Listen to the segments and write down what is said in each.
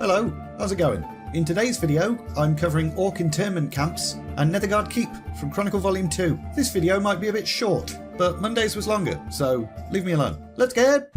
Hello, how's it going? In today's video, I'm covering Orc Internment camps and Nethergarde Keep from Chronicle Volume 2. This video might be a bit short, but Monday's was longer, so leave me alone. Let's get...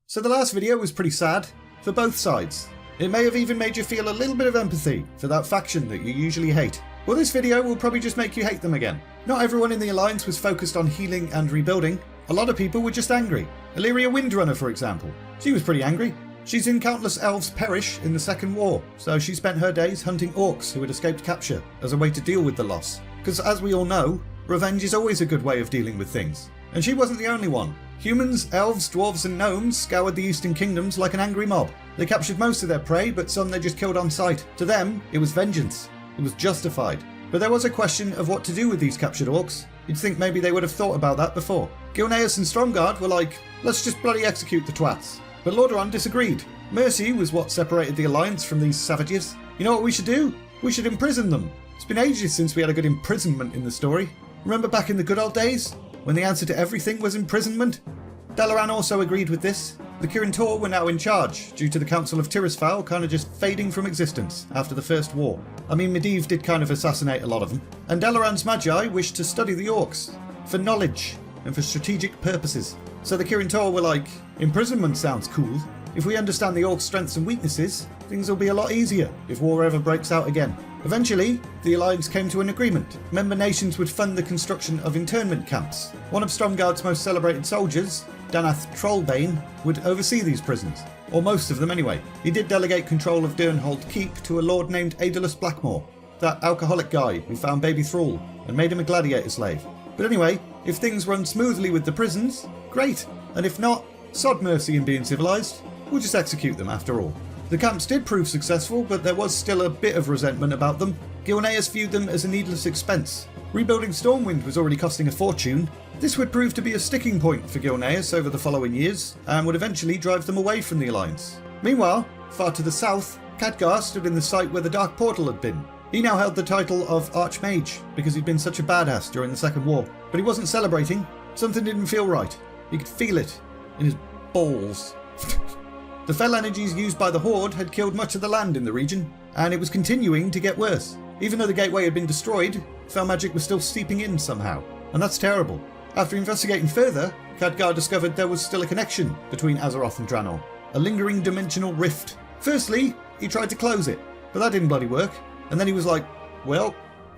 So the last video was pretty sad, for both sides. It may have even made you feel a little bit of empathy for that faction that you usually hate. Well, this video will probably just make you hate them again. Not everyone in the Alliance was focused on healing and rebuilding. A lot of people were just angry. Illyria Windrunner, for example. She was pretty angry. She's seen countless elves perish in the Second War, so she spent her days hunting orcs who had escaped capture as a way to deal with the loss. Because as we all know, revenge is always a good way of dealing with things. And she wasn't the only one. Humans, elves, dwarves and gnomes scoured the Eastern Kingdoms like an angry mob. They captured most of their prey, but some they just killed on sight. To them, it was vengeance. It was justified. But there was a question of what to do with these captured orcs. You'd think maybe they would have thought about that before. Gilneas and Stromgarde were like, let's just bloody execute the twats. But Lordaeron disagreed. Mercy was what separated the Alliance from these savages. You know what we should do? We should imprison them. It's been ages since we had a good imprisonment in the story. Remember back in the good old days? When the answer to everything was imprisonment? Dalaran also agreed with this. The Kirin were now in charge, due to the Council of Tirisfal kind of just fading from existence after the First War. I mean, Medivh did kind of assassinate a lot of them. And Dalaran's Magi wished to study the Orcs, for knowledge, and for strategic purposes. So the Kirin were like, imprisonment sounds cool. If we understand the Orcs' strengths and weaknesses, things will be a lot easier if war ever breaks out again. Eventually, the Alliance came to an agreement. Member nations would fund the construction of internment camps. One of Stromgarde's most celebrated soldiers, Danath Trollbane, would oversee these prisons. Or most of them anyway. He did delegate control of Durnhold Keep to a lord named Aedalus Blackmore, that alcoholic guy who found baby Thrall and made him a gladiator slave. But anyway, if things run smoothly with the prisons, great. And if not, sod Mercy and being civilised. We'll just execute them after all. The camps did prove successful, but there was still a bit of resentment about them. Gilneas viewed them as a needless expense. Rebuilding Stormwind was already costing a fortune. This would prove to be a sticking point for Gilneas over the following years, and would eventually drive them away from the Alliance. Meanwhile, far to the south, Khadgar stood in the site where the Dark Portal had been. He now held the title of Archmage, because he'd been such a badass during the Second War. But he wasn't celebrating. Something didn't feel right. He could feel it in his balls. The fell energies used by the Horde had killed much of the land in the region, and it was continuing to get worse. Even though the gateway had been destroyed, fell magic was still seeping in somehow, and that's terrible. After investigating further, Khadgar discovered there was still a connection between Azeroth and Draenor, a lingering dimensional rift. Firstly, he tried to close it, but that didn't bloody work, and then he was like, well,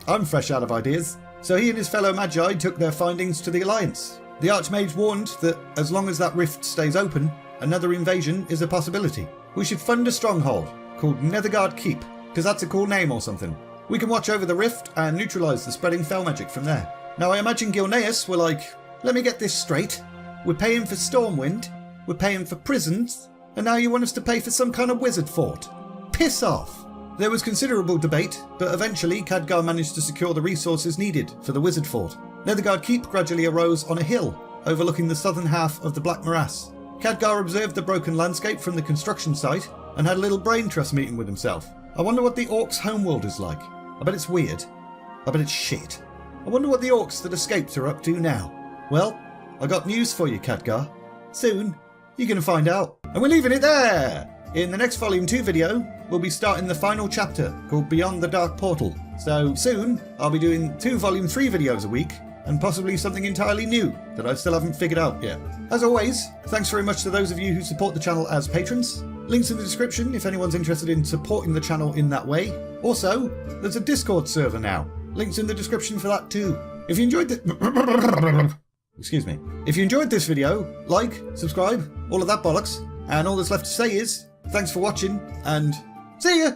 I'm fresh out of ideas. So he and his fellow Magi took their findings to the Alliance. The Archmage warned that as long as that rift stays open, another invasion is a possibility. We should fund a stronghold called Nethergarde Keep, because that's a cool name or something. We can watch over the rift and neutralise the spreading fell magic from there. Now I imagine Gilneas were like, let me get this straight. We're paying for Stormwind, we're paying for prisons, and now you want us to pay for some kind of wizard fort. Piss off! There was considerable debate, but eventually Khadgar managed to secure the resources needed for the wizard fort. Nethergarde Keep gradually arose on a hill, overlooking the southern half of the Black Morass. Khadgar observed the broken landscape from the construction site and had a little brain trust meeting with himself. I wonder what the Orcs' homeworld is like. I bet it's weird. I bet it's shit. I wonder what the Orcs that escaped are up to now. Well, I got news for you, Khadgar. Soon, you're going to find out. And we're leaving it there! In the next Volume 2 video, we'll be starting the final chapter called Beyond the Dark Portal. So soon, I'll be doing 2 Volume 3 videos a week, and possibly something entirely new that I still haven't figured out yet. As always, thanks very much to those of you who support the channel as patrons. Links in the description if anyone's interested in supporting the channel in that way. Also, there's a Discord server now. Links in the description for that too. If you enjoyed Excuse me. If you enjoyed this video, like, subscribe, all of that bollocks, and all that's left to say is, thanks for watching, and see ya!